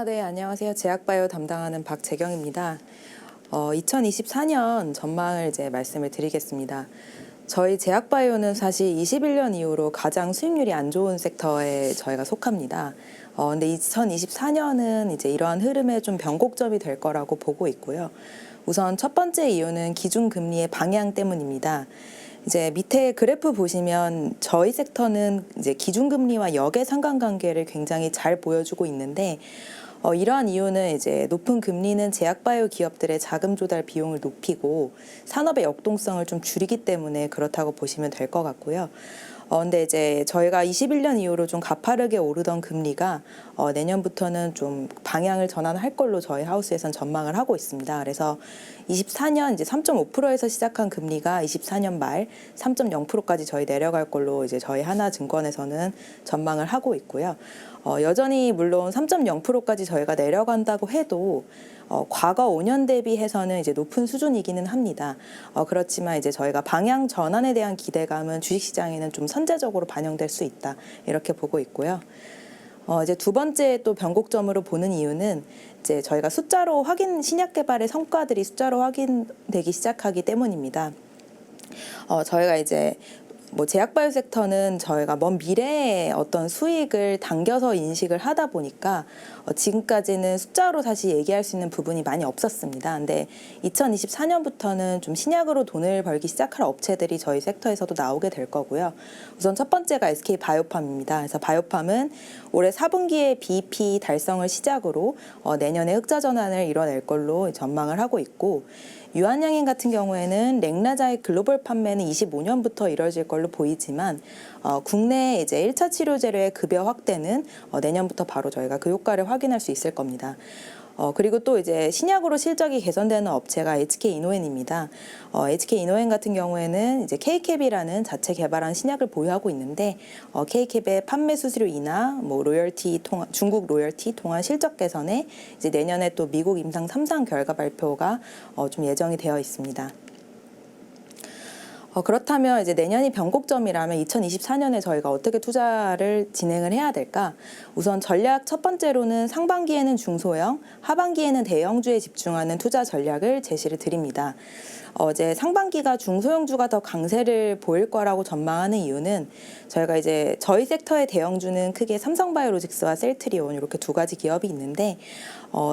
네, 안녕하세요. 제약바이오 담당하는 박재경입니다. 2024년 전망을 이제 말씀을 드리겠습니다. 저희 제약바이오는 사실 21년 이후로 가장 수익률이 안 좋은 섹터에 저희가 속합니다. 근데 2024년은 이제 이러한 흐름의 좀 변곡점이 될 거라고 보고 있고요. 우선 첫 번째 이유는 기준금리의 방향 때문입니다. 이제 밑에 그래프 보시면 저희 섹터는 이제 기준금리와 역의 상관관계를 굉장히 잘 보여주고 있는데 이러한 이유는 이제 높은 금리는 제약바이오 기업들의 자금 조달 비용을 높이고 산업의 역동성을 좀 줄이기 때문에 그렇다고 보시면 될 것 같고요. 근데 이제 저희가 21년 이후로 좀 가파르게 오르던 금리가 내년부터는 좀 방향을 전환할 걸로 저희 하우스에선 전망을 하고 있습니다. 그래서 24년 이제 3.5%에서 시작한 금리가 24년 말 3.0%까지 저희 내려갈 걸로 이제 저희 하나증권에서는 전망을 하고 있고요. 여전히 물론 3.0%까지 저희가 내려간다고 해도 과거 5년 대비해서는 이제 높은 수준이기는 합니다. 그렇지만 이제 저희가 방향 전환에 대한 기대감은 주식시장에는 좀 선제적으로 반영될 수 있다. 이렇게 보고 있고요. 이제 두 번째 또 변곡점으로 보는 이유는 이제 저희가 신약 개발의 성과들이 숫자로 확인되기 시작하기 때문입니다. 저희가 이제 제약바이오 섹터는 저희가 먼 미래의 어떤 수익을 당겨서 인식을 하다 보니까 지금까지는 숫자로 사실 얘기할 수 있는 부분이 많이 없었습니다. 근데 2024년부터는 좀 신약으로 돈을 벌기 시작할 업체들이 저희 섹터에서도 나오게 될 거고요. 우선 첫 번째가 SK 바이오팜입니다. 그래서 바이오팜은 올해 4분기에 BEP 달성을 시작으로 내년에 흑자 전환을 이뤄낼 걸로 전망을 하고 있고, 유한양행 같은 경우에는 렉나자의 글로벌 판매는 25년부터 이뤄질 걸로 보이지만 국내 이제 1차 치료 재료의 급여 확대는 내년부터 바로 저희가 그 효과를 확인할 수 있을 겁니다. 그리고 또 이제 신약으로 실적이 개선되는 업체가 HK 이노엔입니다. HK 이노엔 같은 경우에는 이제 K캡이라는 자체 개발한 신약을 보유하고 있는데 K캡의 판매 수수료 인하, 중국 로열티 통한 실적 개선에 이제 내년에 또 미국 임상 3상 결과 발표가 좀 예정이 되어 있습니다. 그렇다면 이제 내년이 변곡점이라면 2024년에 저희가 어떻게 투자를 진행을 해야 될까? 우선 전략 첫 번째로는 상반기에는 중소형, 하반기에는 대형주에 집중하는 투자 전략을 제시를 드립니다. 이제 상반기가 중소형주가 더 강세를 보일 거라고 전망하는 이유는 저희가 이제 저희 섹터의 대형주는 크게 삼성바이오로직스와 셀트리온 이렇게 두 가지 기업이 있는데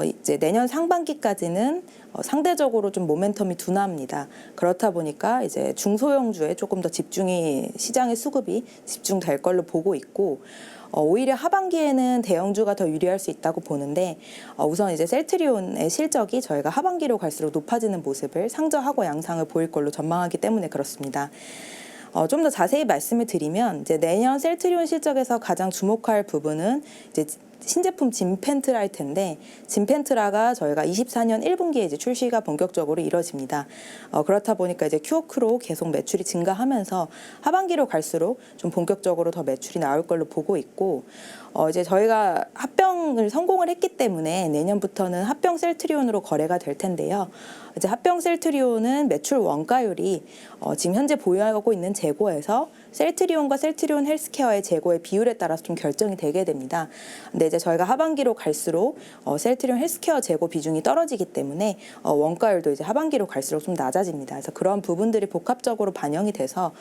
이제 내년 상반기까지는 상대적으로 좀 모멘텀이 둔합니다. 그렇다 보니까 이제 중소형주에 조금 더 시장의 수급이 집중될 걸로 보고 있고, 오히려 하반기에는 대형주가 더 유리할 수 있다고 보는데 우선 이제 셀트리온의 실적이 저희가 하반기로 갈수록 높아지는 모습을 상저하고 양상을 보일 걸로 전망하기 때문에 그렇습니다. 좀 더 자세히 말씀을 드리면 이제 내년 셀트리온 실적에서 가장 주목할 부분은 이제 신제품 진펜트라일 텐데, 진펜트라가 저희가 24년 1분기에 이제 출시가 본격적으로 이뤄집니다. 그렇다 보니까 이제 큐어크로 계속 매출이 증가하면서 하반기로 갈수록 좀 본격적으로 더 매출이 나올 걸로 보고 있고, 이제 저희가 합병을 성공을 했기 때문에 내년부터는 합병 셀트리온으로 거래가 될 텐데요. 이제 합병 셀트리온은 매출 원가율이 지금 현재 보유하고 있는 재고에서 셀트리온과 셀트리온 헬스케어의 재고의 비율에 따라서 좀 결정이 되게 됩니다. 근데 이제 저희가 하반기로 갈수록 셀트리온 헬스케어 재고 비중이 떨어지기 때문에 원가율도 이제 하반기로 갈수록 좀 낮아집니다. 그래서 그런 부분들이 복합적으로 반영이 돼서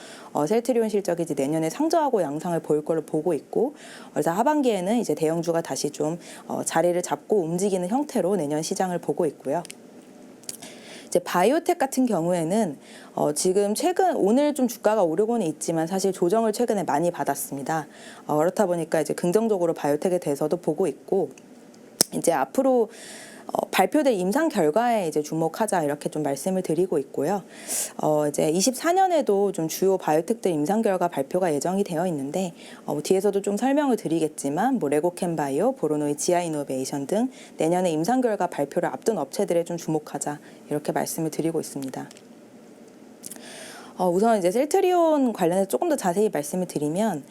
셀트리온 실적이 이제 내년에 상저하고 양상을 보일 걸로 보고 있고, 그래서 하반기에는 이제 대형주가 다시 좀 자리를 잡고 움직이는 형태로 내년 시장을 보고 있고요. 이제 바이오텍 같은 경우에는 지금 오늘 좀 주가가 오르고는 있지만 사실 조정을 최근에 많이 받았습니다. 그렇다 보니까 이제 긍정적으로 바이오텍에 대해서도 보고 있고, 이제 앞으로 발표될 임상 결과에 이제 주목하자 이렇게 좀 말씀을 드리고 있고요. 이제 24년에도 좀 주요 바이오텍들 임상 결과 발표가 예정이 되어 있는데 뒤에서도 좀 설명을 드리겠지만 레고캠바이오, 보로노이 지아이노베이션 등 내년에 임상 결과 발표를 앞둔 업체들에 좀 주목하자 이렇게 말씀을 드리고 있습니다. 우선 이제 셀트리온 관련해서 조금 더 자세히 말씀을 드리면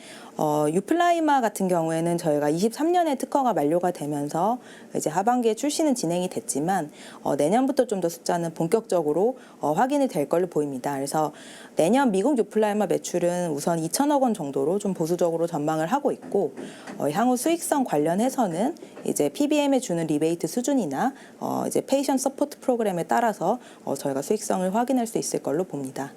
유플라이마 같은 경우에는 저희가 23년에 특허가 만료가 되면서 이제 하반기에 출시는 진행이 됐지만 내년부터 좀 더 숫자는 본격적으로 확인이 될 걸로 보입니다. 그래서 내년 미국 유플라이마 매출은 우선 2천억 원 정도로 좀 보수적으로 전망을 하고 있고 향후 수익성 관련해서는 이제 PBM에 주는 리베이트 수준이나 이제 페이션 서포트 프로그램에 따라서 저희가 수익성을 확인할 수 있을 걸로 봅니다.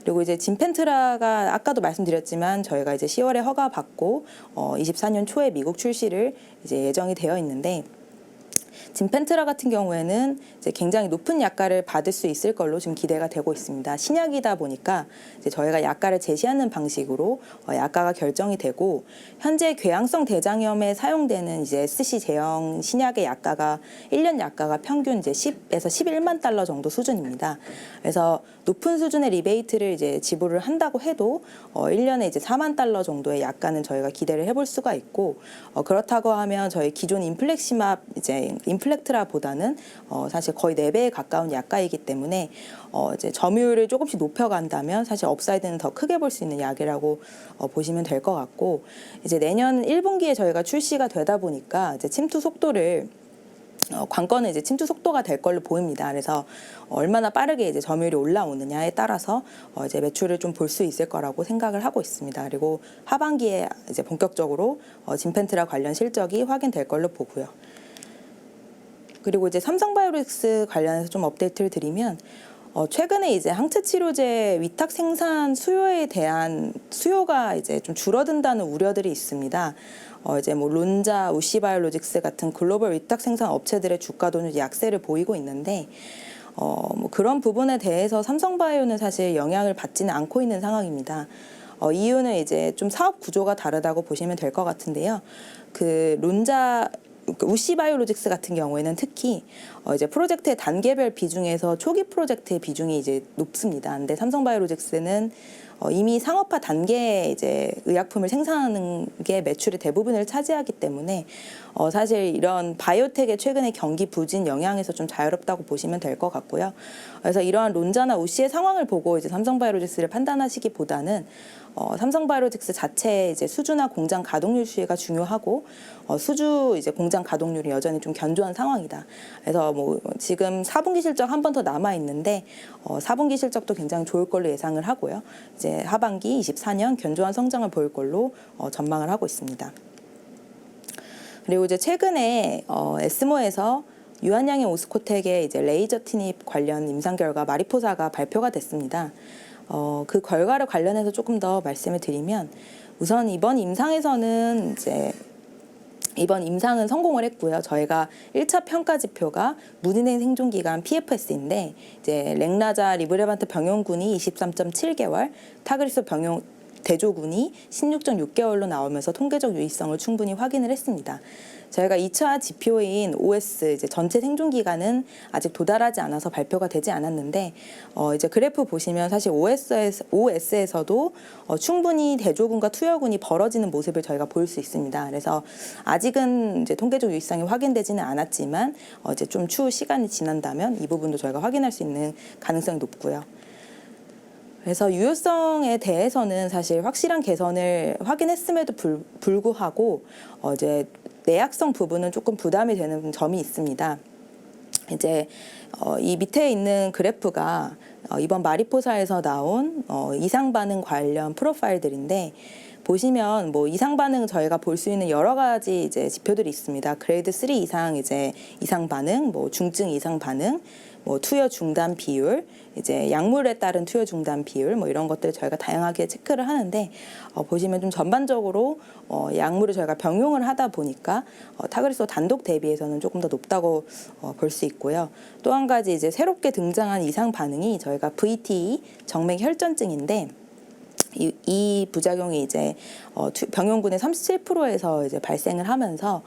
그리고 이제 진펜트라가 아까도 말씀드렸지만 저희가 이제 10월에 허가 받고 24년 초에 미국 출시를 이제 예정이 되어 있는데 진펜트라 같은 경우에는 이제 굉장히 높은 약가를 받을 수 있을 걸로 지금 기대가 되고 있습니다. 신약이다 보니까 이제 저희가 약가를 제시하는 방식으로 약가가 결정이 되고 현재 궤양성 대장염에 사용되는 이제 SC 제형 신약의 약가가 1년 약가가 평균 이제 10에서 11만 달러 정도 수준입니다. 그래서 높은 수준의 리베이트를 이제 지불을 한다고 해도 1년에 이제 4만 달러 정도의 약가는 저희가 기대를 해볼 수가 있고 그렇다고 하면 저희 기존 인플렉시맙 이제 인플렉트라보다는 사실 거의 4배에 가까운 약가이기 때문에 이제 점유율을 조금씩 높여간다면 사실 업사이드는 더 크게 볼 수 있는 약이라고 보시면 될 것 같고 이제 내년 1분기에 저희가 출시가 되다 보니까 이제 침투 속도를 관건은 이제 침투 속도가 될 걸로 보입니다. 그래서 얼마나 빠르게 이제 점유율이 올라오느냐에 따라서 이제 매출을 좀 볼 수 있을 거라고 생각을 하고 있습니다. 그리고 하반기에 이제 본격적으로 진펜트라 관련 실적이 확인될 걸로 보고요. 그리고 이제 삼성바이오로직스 관련해서 좀 업데이트를 드리면 최근에 이제 항체 치료제 위탁 생산 수요에 대한 수요가 이제 좀 줄어든다는 우려들이 있습니다. 이제 뭐 론자, 우시바이오로직스 같은 글로벌 위탁 생산 업체들의 주가도 약세를 보이고 있는데 뭐 그런 부분에 대해서 삼성바이오는 사실 영향을 받지는 않고 있는 상황입니다. 이유는 이제 좀 사업 구조가 다르다고 보시면 될 것 같은데요. 그 론자 우시바이오로직스 같은 경우에는 특히 이제 프로젝트의 단계별 비중에서 초기 프로젝트의 비중이 이제 높습니다. 근데 삼성바이오로직스는 이미 상업화 단계에 이제 의약품을 생산하는 게 매출의 대부분을 차지하기 때문에 사실 이런 바이오텍의 최근의 경기 부진 영향에서 좀 자유롭다고 보시면 될 것 같고요. 그래서 이러한 론자나 우시의 상황을 보고 이제 삼성바이오로직스를 판단하시기보다는 삼성바이오로직스 자체의 이제 수주나 공장 가동률 수혜가 중요하고 수주 이제 공장 가동률이 여전히 좀 견조한 상황이다. 그래서 뭐 지금 4분기 실적 한 번 더 남아 있는데 4분기 실적도 굉장히 좋을 걸로 예상을 하고요. 이제 하반기 24년 견조한 성장을 보일 걸로 전망을 하고 있습니다. 그리고 이제 최근에 에스모에서 유한양의 오스코텍의 이제 레이저 티닙 관련 임상 결과 마리포사가 발표가 됐습니다. 그 결과를 관련해서 조금 더 말씀을 드리면 우선 이번 임상에서는 이제 이번 임상은 성공을 했고요. 저희가 1차 평가 지표가 무진행 생존기간 PFS인데 이제 렉라자 리브레반트 병용군이 23.7개월, 타그리소 병용 대조군이 16.6개월로 나오면서 통계적 유의성을 충분히 확인을 했습니다. 저희가 2차 지표인 OS 이제 전체 생존 기간은 아직 도달하지 않아서 발표가 되지 않았는데 이제 그래프 보시면 사실 OS에서도 충분히 대조군과 투여군이 벌어지는 모습을 저희가 볼 수 있습니다. 그래서 아직은 이제 통계적 유의성이 확인되지는 않았지만 이제 좀 추후 시간이 지난다면 이 부분도 저희가 확인할 수 있는 가능성이 높고요. 그래서 유효성에 대해서는 사실 확실한 개선을 확인했음에도 불구하고 이제 내약성 부분은 조금 부담이 되는 점이 있습니다. 이제 이 밑에 있는 그래프가 이번 마리포사에서 나온 이상 반응 관련 프로파일들인데 보시면 뭐 이상 반응 저희가 볼 수 있는 여러 가지 이제 지표들이 있습니다. 그레이드 3 이상 이제 이상 반응, 뭐 중증 이상 반응, 뭐 투여 중단 비율, 이제 약물에 따른 투여 중단 비율, 뭐 이런 것들 저희가 다양하게 체크를 하는데 보시면 좀 전반적으로 약물을 저희가 병용을 하다 보니까 타그리소 단독 대비해서는 조금 더 높다고 볼 수 있고요. 또 한 가지 이제 새롭게 등장한 이상 반응이 저희가 VTE 정맥 혈전증인데. 이 부작용이 이제 병용군의 37%에서 이제 발생을 하면서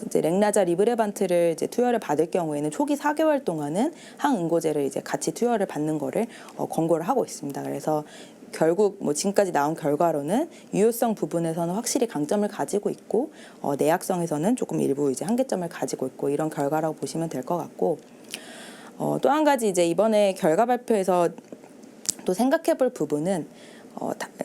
이제 렉라자 리브레반트를 이제 투여를 받을 경우에는 초기 4개월 동안은 항응고제를 이제 같이 투여를 받는 거를 권고를 하고 있습니다. 그래서 결국 뭐 지금까지 나온 결과로는 유효성 부분에서는 확실히 강점을 가지고 있고 내약성에서는 조금 일부 이제 한계점을 가지고 있고 이런 결과라고 보시면 될 것 같고 또 한 가지 이제 이번에 결과 발표에서 또 생각해 볼 부분은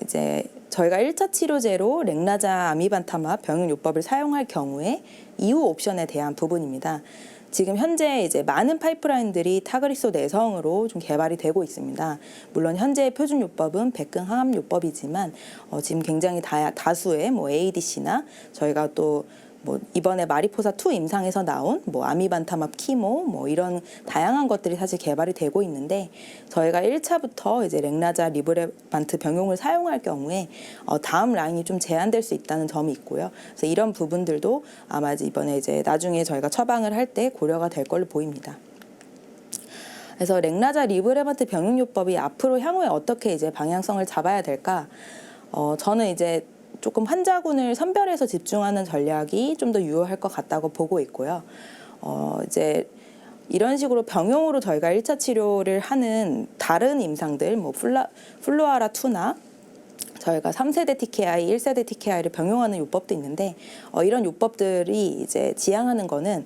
이제 저희가 1차 치료제로 렉나자 아미반타맙 병용요법을 사용할 경우에 이후 옵션에 대한 부분입니다. 지금 현재 이제 많은 파이프라인들이 타그리소 내성으로 좀 개발이 되고 있습니다. 물론 현재의 표준요법은 백근 항암요법이지만 지금 굉장히 다수의 뭐 ADC나 저희가 또 뭐 이번에 마리포사 2 임상에서 나온 뭐 아미반타맙 키모 뭐 이런 다양한 것들이 사실 개발이 되고 있는데 저희가 1차부터 이제 렉나자 리브레반트 병용을 사용할 경우에 다음 라인이 좀 제한될 수 있다는 점이 있고요. 그래서 이런 부분들도 아마 이번에 이제 나중에 저희가 처방을 할 때 고려가 될 걸로 보입니다. 그래서 렉나자 리브레반트 병용요법이 앞으로 향후에 어떻게 이제 방향성을 잡아야 될까? 저는 이제 조금 환자군을 선별해서 집중하는 전략이 좀 더 유효할 것 같다고 보고 있고요. 이제 이런 식으로 병용으로 저희가 1차 치료를 하는 다른 임상들, 뭐 플루아라2나 저희가 3세대 TKI, 1세대 TKI를 병용하는 요법도 있는데 이런 요법들이 이제 지향하는 거는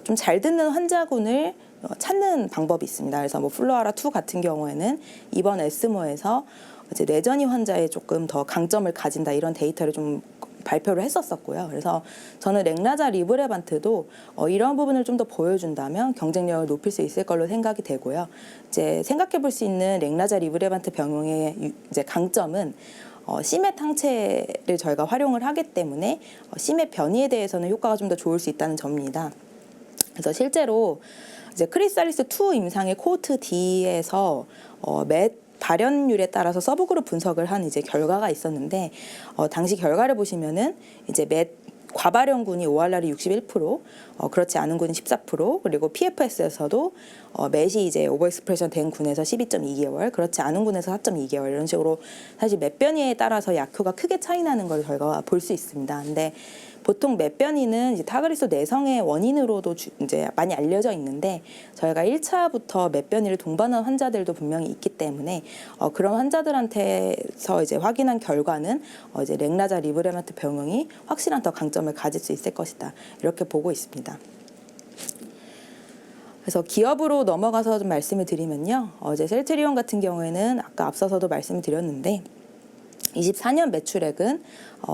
좀 잘 듣는 환자군을 찾는 방법이 있습니다. 그래서 뭐 플루아라2 같은 경우에는 이번 에스모에서 이제 뇌전이 환자에 조금 더 강점을 가진다 이런 데이터를 좀 발표를 했었었고요. 그래서 저는 렉나자 리브레반트도 이런 부분을 좀 더 보여준다면 경쟁력을 높일 수 있을 걸로 생각이 되고요. 이제 생각해 볼 수 있는 렉나자 리브레반트 병용의 이제 강점은 심해 항체를 저희가 활용을 하기 때문에 심해 변이에 대해서는 효과가 좀 더 좋을 수 있다는 점입니다. 그래서 실제로 이제 크리스탈리스 2 임상의 코호트 D에서 발현율에 따라서 서브그룹 분석을 한 이제 결과가 있었는데 당시 결과를 보시면은 이제 과발현군이 ORR이 61%, 그렇지 않은 군이 14%, 그리고 PFS에서도 맷이 이제 오버익스프레션 된 군에서 12.2개월, 그렇지 않은 군에서 4.2개월 이런 식으로 사실 맷 변이에 따라서 약효가 크게 차이 나는 걸 저희가 볼 수 있습니다. 근데 보통 맷 변이는 이제 타그리소 내성의 원인으로도 이제 많이 알려져 있는데 저희가 1차부터 맷 변이를 동반한 환자들도 분명히 있기 때문에 그런 환자들한테서 이제 확인한 결과는 이제 렉나자 리브레반트 병용이 확실한 더 강점을 가질 수 있을 것이다 이렇게 보고 있습니다. 그래서 기업으로 넘어가서 좀 말씀을 드리면요, 이제 셀트리온 같은 경우에는 아까 앞서서도 말씀을 드렸는데. 24년 매출액은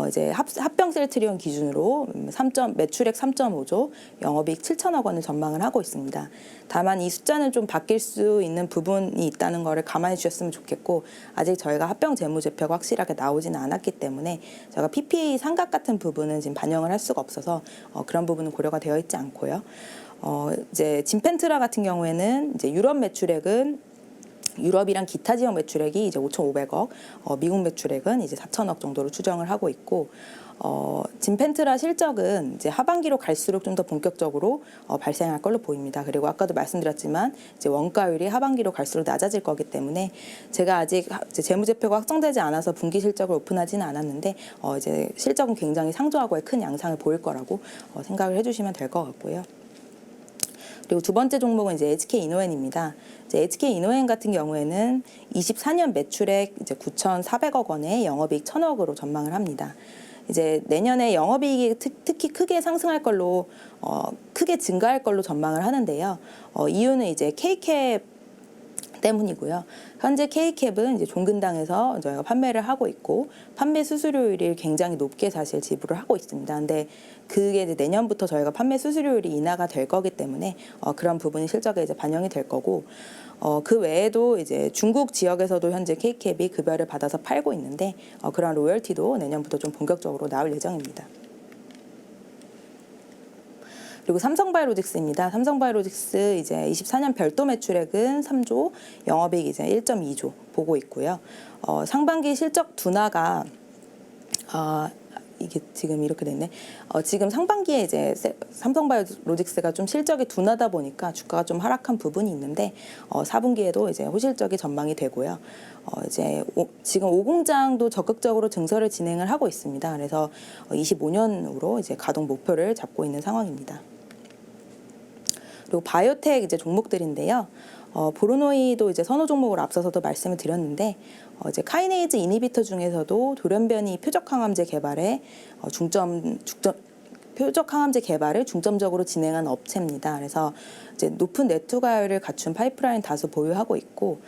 이제 합병 셀트리온 기준으로 매출액 3.5조, 영업이익 7천억 원을 전망을 하고 있습니다. 다만 이 숫자는 좀 바뀔 수 있는 부분이 있다는 것을 감안해 주셨으면 좋겠고 아직 저희가 합병 재무제표가 확실하게 나오지는 않았기 때문에 저희가 PPA 상각 같은 부분은 지금 반영을 할 수가 없어서 그런 부분은 고려가 되어 있지 않고요. 이제 진펜트라 같은 경우에는 이제 유럽 매출액은 유럽이랑 기타 지역 매출액이 이제 5,500억, 미국 매출액은 이제 4천억 정도로 추정을 하고 있고, 진펜트라 실적은 이제 하반기로 갈수록 좀 더 본격적으로 발생할 걸로 보입니다. 그리고 아까도 말씀드렸지만 이제 원가율이 하반기로 갈수록 낮아질 거기 때문에 제가 아직 재무제표가 확정되지 않아서 분기 실적을 오픈하지는 않았는데 이제 실적은 굉장히 상조하고의 큰 양상을 보일 거라고 생각을 해주시면 될 것 같고요. 그리고 두 번째 종목은 이제 HK 이노엔입니다. 이제 HK 이노엔 같은 경우에는 24년 매출액 이제 9,400억 원에 영업이익 1,000억으로 전망을 합니다. 이제 내년에 영업이익이 특히 크게 상승할 걸로 크게 증가할 걸로 전망을 하는데요. 이유는 이제 K캡 때문이고요. 현재 K캡은 이제 종근당에서 저희가 판매를 하고 있고 판매 수수료율이 굉장히 높게 사실 지불을 하고 있습니다. 근데 그게 이제 내년부터 저희가 판매 수수료율이 인하가 될 거기 때문에 그런 부분이 실적에 이제 반영이 될 거고 그 외에도 이제 중국 지역에서도 현재 K캡이 급여를 받아서 팔고 있는데 그런 로열티도 내년부터 좀 본격적으로 나올 예정입니다. 그리고 삼성바이오로직스입니다. 삼성바이오로직스 이제 24년 별도 매출액은 3조, 영업이익 이제 1.2조 보고 있고요. 상반기 실적 둔화가 이게 지금 이렇게 됐네. 지금 상반기에 이제 삼성바이오로직스가 좀 실적이 둔하다 보니까 주가가 좀 하락한 부분이 있는데 4분기에도 이제 호실적이 전망이 되고요. 이제 지금 5공장도 적극적으로 증설을 진행을 하고 있습니다. 그래서 25년으로 이제 가동 목표를 잡고 있는 상황입니다. 그리고 바이오텍 이제 종목들인데요. 보르노이도 이제 선호 종목으로 앞서서도 말씀을 드렸는데 이제 카이네이즈 이니비터 중에서도 돌연변이 표적 항암제 개발에 표적 항암제 개발을 중점적으로 진행한 업체입니다. 그래서 이제 높은 내투가율을 갖춘 파이프라인 다수 보유하고 있고,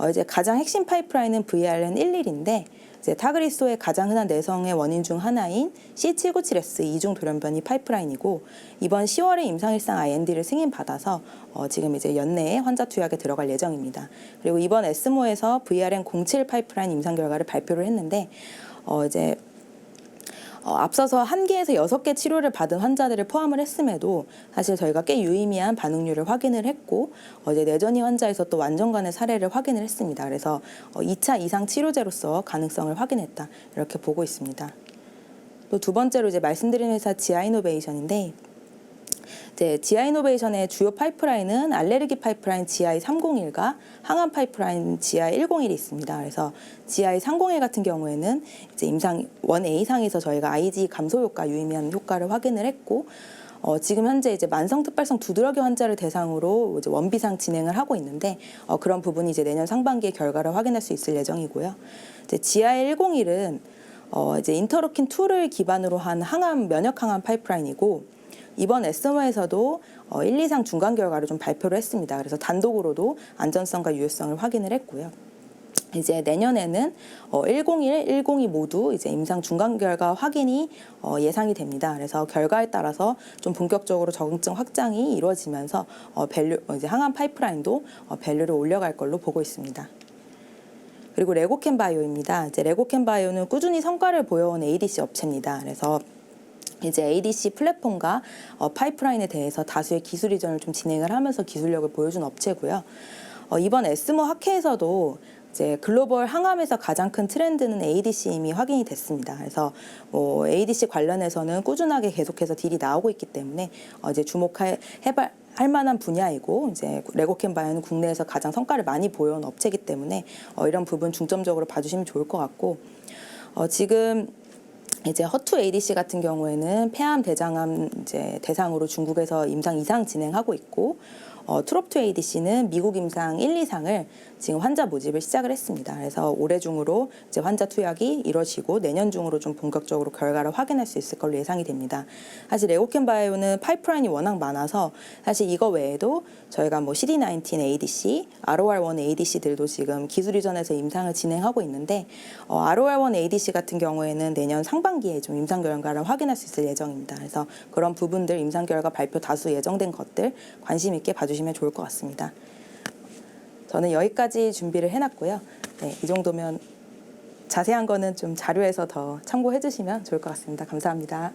이제 가장 핵심 파이프라인은 VRN11인데, 이제 타그리소의 가장 흔한 내성의 원인 중 하나인 C797S 이중 돌연변이 파이프라인이고, 이번 10월에 임상일상 IND를 승인받아서 지금 이제 연내에 환자 투약에 들어갈 예정입니다. 그리고 이번 에스모에서 VRN07 파이프라인 임상 결과를 발표를 했는데, 이제 앞서서 1개에서 6개 치료를 받은 환자들을 포함을 했음에도 사실 저희가 꽤 유의미한 반응률을 확인을 했고, 이제 내전이 환자에서 또 완전간의 사례를 확인을 했습니다. 그래서 2차 이상 치료제로서 가능성을 확인했다, 이렇게 보고 있습니다. 또 두 번째로 이제 말씀드린 회사 지아이노베이션인데, 이제 지아이노베이션의 주요 파이프라인은 알레르기 파이프라인 GI301과 항암 파이프라인 GI101이 있습니다. 그래서 GI301 같은 경우에는 이제 임상 1A상에서 저희가 IG 감소 효과, 유의미한 효과를 확인을 했고, 지금 현재 이제 만성특발성 두드러기 환자를 대상으로 이제 원비상 진행을 하고 있는데, 그런 부분이 이제 내년 상반기에 결과를 확인할 수 있을 예정이고요. 이제 GI101은 이제 인터루킨 2를 기반으로 한 항암 면역 항암 파이프라인이고, 이번 에스모에서도 1, 2상 중간 결과를 좀 발표를 했습니다. 그래서 단독으로도 안전성과 유효성을 확인을 했고요. 이제 내년에는 101, 102 모두 이제 임상 중간 결과 확인이 예상이 됩니다. 그래서 결과에 따라서 좀 본격적으로 적응증 확장이 이루어지면서 이제 항암 파이프라인도 밸류를 올려갈 걸로 보고 있습니다. 그리고 레고캠 바이오입니다. 이제 레고캠 바이오는 꾸준히 성과를 보여온 ADC 업체입니다. 그래서 이제 ADC 플랫폼과 파이프라인에 대해서 다수의 기술 이전을 좀 진행을 하면서 기술력을 보여준 업체고요. 이번 에스모 학회에서도 이제 글로벌 항암에서 가장 큰 트렌드는 ADC 이미 확인이 됐습니다. 그래서 뭐 ADC 관련해서는 꾸준하게 계속해서 딜이 나오고 있기 때문에 이제 주목할 만한 분야이고, 이제 레고캠 바이오는 국내에서 가장 성과를 많이 보여온 업체이기 때문에 이런 부분 중점적으로 봐주시면 좋을 것 같고, 지금 이제 허투 ADC 같은 경우에는 폐암, 대장암 이제 대상으로 중국에서 임상 2상 진행하고 있고, 트롭2 ADC는 미국 임상 1, 2상을 지금 환자 모집을 시작을 했습니다. 그래서 올해 중으로 이제 환자 투약이 이뤄지고 내년 중으로 좀 본격적으로 결과를 확인할 수 있을 걸로 예상이 됩니다. 사실 레고캠 바이오는 파이프라인이 워낙 많아서 사실 이거 외에도 저희가 뭐 CD19 ADC, ROR1 ADC들도 지금 기술 이전에서 임상을 진행하고 있는데, ROR1 ADC 같은 경우에는 내년 상반기에 좀 임상 결과를 확인할 수 있을 예정입니다. 그래서 그런 부분들 임상 결과 발표 다수 예정된 것들 관심 있게 봐주시면 좋을 것 같습니다. 저는 여기까지 준비를 해놨고요. 네, 이 정도면 자세한 거는 좀 자료에서 더 참고해 주시면 좋을 것 같습니다. 감사합니다.